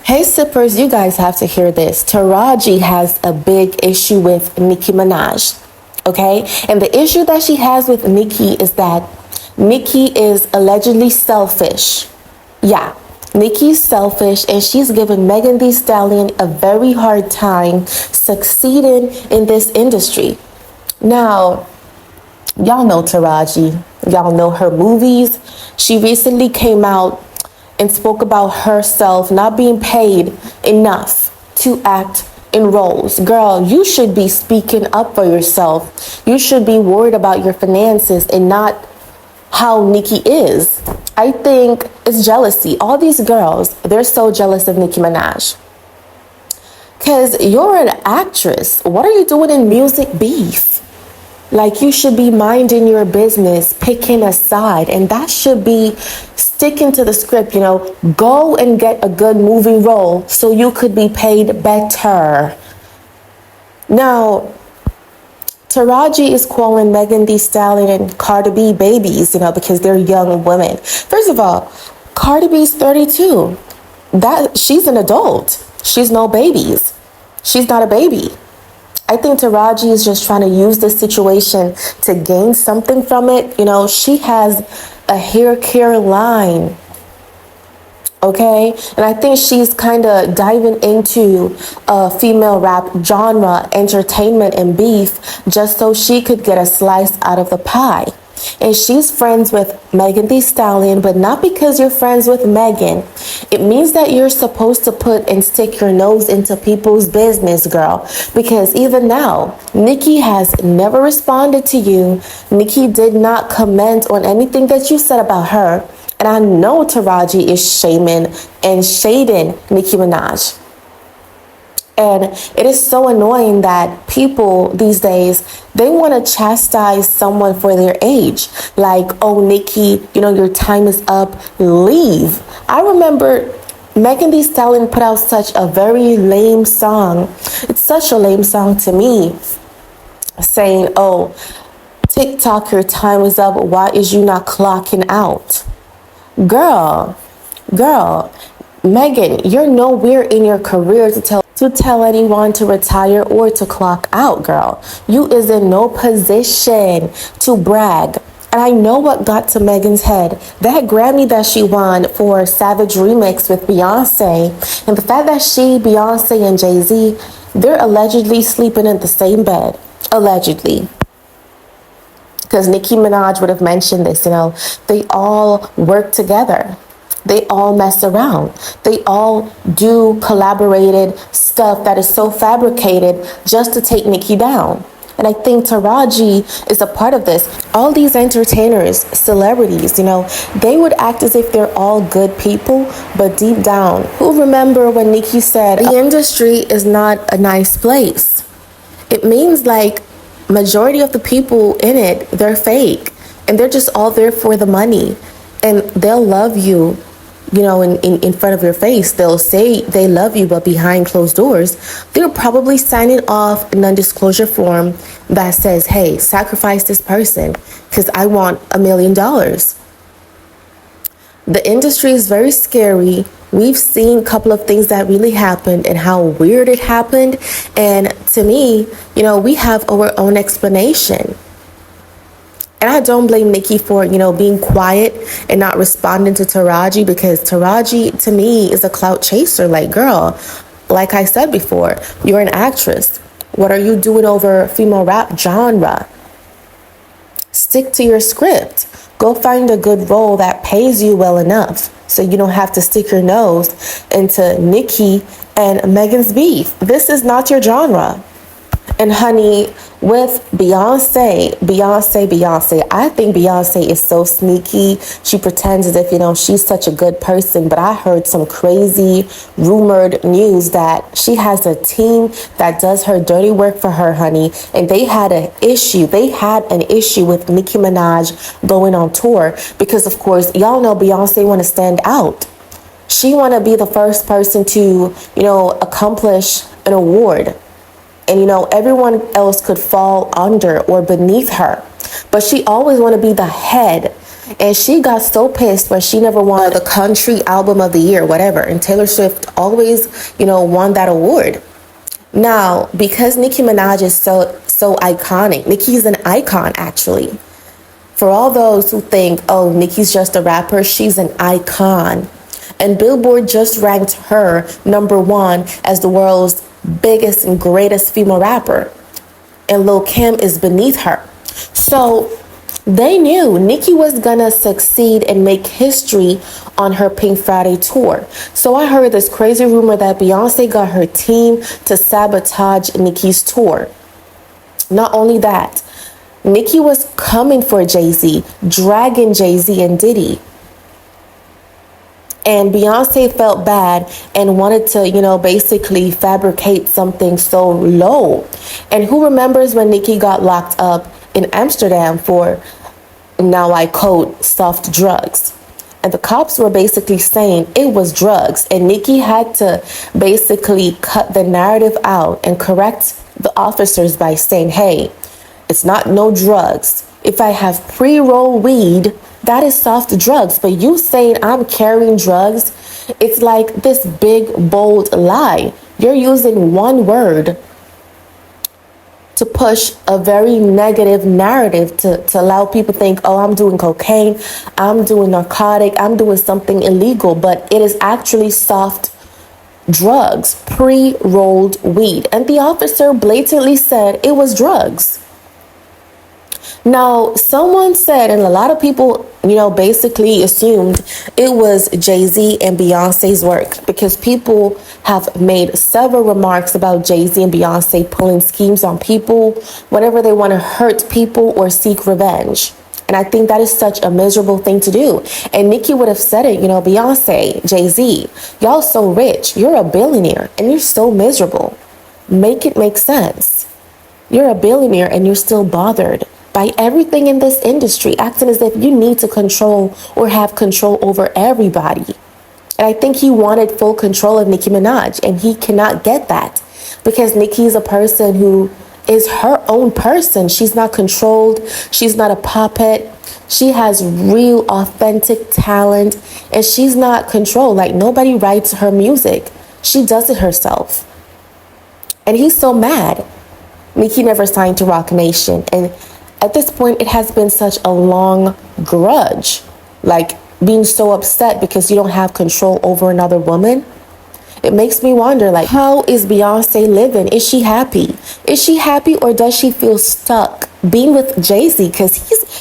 Hey sippers, you guys have to hear this. Taraji has a big issue with Nicki Minaj. Okay? And the issue that she has with Nicki is that Nicki is allegedly selfish. Yeah, Nicki's selfish and she's given Megan Thee Stallion a very hard time succeeding in this industry. Now, y'all know Taraji. Y'all know her movies. She recently came out and spoke about herself not being paid enough to act in roles. Girl, you should be speaking up for yourself. You should be worried about your finances and not how Nicki is. I think it's jealousy. All these girls, they're so jealous of Nicki Minaj. Because you're an actress. What are you doing in music beef? Like, you should be minding your business, picking a side, and that should be sticking to the script, go and get a good movie role so you could be paid better. Now, Taraji is calling Megan Thee Stallion and Cardi B babies, because they're young women. First of all, Cardi B's 32. She's an adult. She's no babies. She's not a baby. I think Taraji is just trying to use this situation to gain something from it. She has a hair care line. Okay? And I think she's kind of diving into a female rap genre, entertainment and beef, just so she could get a slice out of the pie. And she's friends with Megan Thee Stallion, but not because you're friends with Megan. It means that you're supposed to put and stick your nose into people's business, girl. Because even now, Nicki has never responded to you. Nicki did not comment on anything that you said about her. And I know Taraji is shaming and shading Nicki Minaj. And it is so annoying that people these days, they want to chastise someone for their age. Like, oh, Nicki, your time is up, leave. I remember Megan Thee Stallion put out such a very lame song. It's such a lame song to me, saying, oh, TikTok, your time is up. Why is you not clocking out? Girl, Megan, you're nowhere in your career to tell anyone to retire or to clock out, girl. You is in no position to brag. And I know what got to Megan's head. That Grammy that she won for Savage Remix with Beyonce, and the fact that Beyonce and Jay-Z, they're allegedly sleeping in the same bed. Allegedly. Because Nicki Minaj would have mentioned this, they all work together. They all mess around. They all do collaborated stuff that is so fabricated just to take Nicki down. And I think Taraji is a part of this. All these entertainers, celebrities, they would act as if they're all good people, but deep down, who remember when Nicki said, the industry is not a nice place? It means like majority of the people in it, they're fake. And they're just all there for the money. And they'll love you, in front of your face. They'll say they love you, but behind closed doors, they're probably signing off a non-disclosure form that says, hey, sacrifice this person because I want $1 million. The industry is very scary. We've seen a couple of things that really happened and how weird it happened. And to me, we have our own explanation. And I don't blame Nicki for, being quiet and not responding to Taraji, because Taraji, to me, is a clout chaser. Like, girl, like I said before, you're an actress. What are you doing over female rap genre? Stick to your script. Go find a good role that pays you well enough so you don't have to stick your nose into Nicki and Megan's beef. This is not your genre. And honey, with Beyonce, I think Beyonce is so sneaky. She pretends as if, she's such a good person. But I heard some crazy rumored news that she has a team that does her dirty work for her, honey. And they had an issue. With Nicki Minaj going on tour. Because, of course, y'all know Beyonce want to stand out. She want to be the first person to, accomplish an award. And, everyone else could fall under or beneath her. But she always want to be the head. And she got so pissed when she never won the country album of the year, whatever. And Taylor Swift always, won that award. Now, because Nicki Minaj is so iconic, Nicki's an icon actually. For all those who think, oh, Nicki's just a rapper, she's an icon. And Billboard just ranked her #1 as the world's biggest and greatest female rapper. And Lil' Kim is beneath her. So they knew Nicki was gonna succeed and make history on her Pink Friday tour. So I heard this crazy rumor that Beyonce got her team to sabotage Nicki's tour. Not only that, Nicki was coming for Jay-Z, dragging Jay-Z and Diddy. And Beyonce felt bad and wanted to, basically fabricate something so low. And who remembers when Nicki got locked up in Amsterdam for, now I quote, soft drugs? And the cops were basically saying it was drugs. And Nicki had to basically cut the narrative out and correct the officers by saying, hey, it's not no drugs. If I have pre-roll weed, that is soft drugs. But you saying I'm carrying drugs, it's like this big, bold lie. You're using one word to push a very negative narrative to allow people to think, oh, I'm doing cocaine, I'm doing narcotic, I'm doing something illegal. But it is actually soft drugs, pre-rolled weed. And the officer blatantly said it was drugs. Now, someone said, and a lot of people, basically assumed it was Jay-Z and Beyonce's work, because people have made several remarks about Jay-Z and Beyonce pulling schemes on people whenever they want to hurt people or seek revenge. And I think that is such a miserable thing to do. And Nicki would have said it, Beyonce, Jay-Z, y'all so rich, you're a billionaire, and you're so miserable. Make it make sense. You're a billionaire and you're still bothered by everything in this industry, acting as if you need to control or have control over everybody. And I think he wanted full control of Nicki Minaj, and he cannot get that because Nicki is a person who is her own person. She's not controlled. She's not a puppet. She has real, authentic talent, and she's not controlled. Like, nobody writes her music. She does it herself. And he's so mad. Nicki never signed to Roc Nation, and at this point, it has been such a long grudge, like being so upset because you don't have control over another woman. It makes me wonder, like, how is Beyonce living? Is she happy? Is she happy, or does she feel stuck being with Jay-Z? Because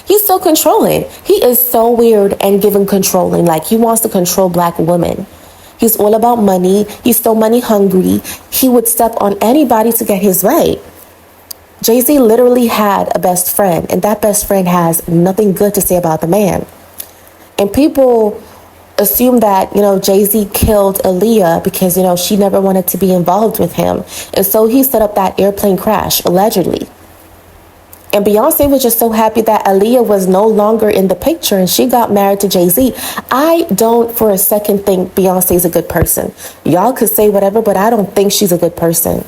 he's so controlling. He is so weird and giving controlling. Like, he wants to control Black women. He's all about money. He's so money hungry. He would step on anybody to get his way. Jay-Z literally had a best friend, and that best friend has nothing good to say about the man. And people assume that, Jay-Z killed Aaliyah because, she never wanted to be involved with him. And so he set up that airplane crash, allegedly. And Beyonce was just so happy that Aaliyah was no longer in the picture and she got married to Jay-Z. I don't for a second think Beyonce is a good person. Y'all could say whatever, but I don't think she's a good person.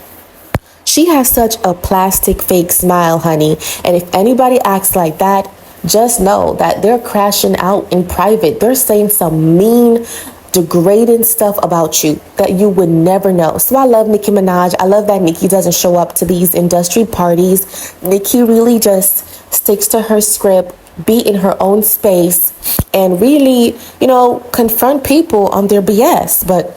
She has such a plastic fake smile, honey. And if anybody acts like that, just know that they're crashing out in private. They're saying some mean, degrading stuff about you that you would never know. So I love Nicki Minaj. I love that Nicki doesn't show up to these industry parties. Nicki really just sticks to her script, be in her own space, and really, confront people on their BS. But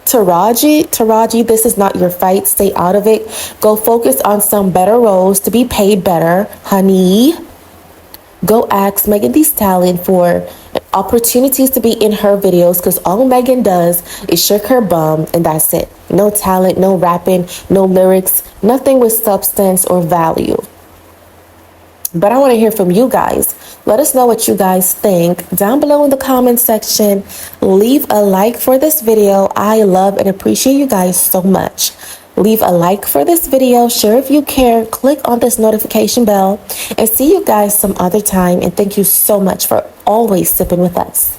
Taraji, this is not your fight. Stay out of it. Go focus on some better roles to be paid better, honey. Go ask Megan Thee Stallion for opportunities to be in her videos, because all Megan does is shake her bum and that's it. No talent, no rapping, no lyrics, nothing with substance or value. But I want to hear from you guys. Let us know what you guys think down below in the comment section. Leave a like for this video. I love and appreciate you guys so much. Leave a like for this video. Share if you care. Click on this notification bell. And see you guys some other time. And thank you so much for always sipping with us.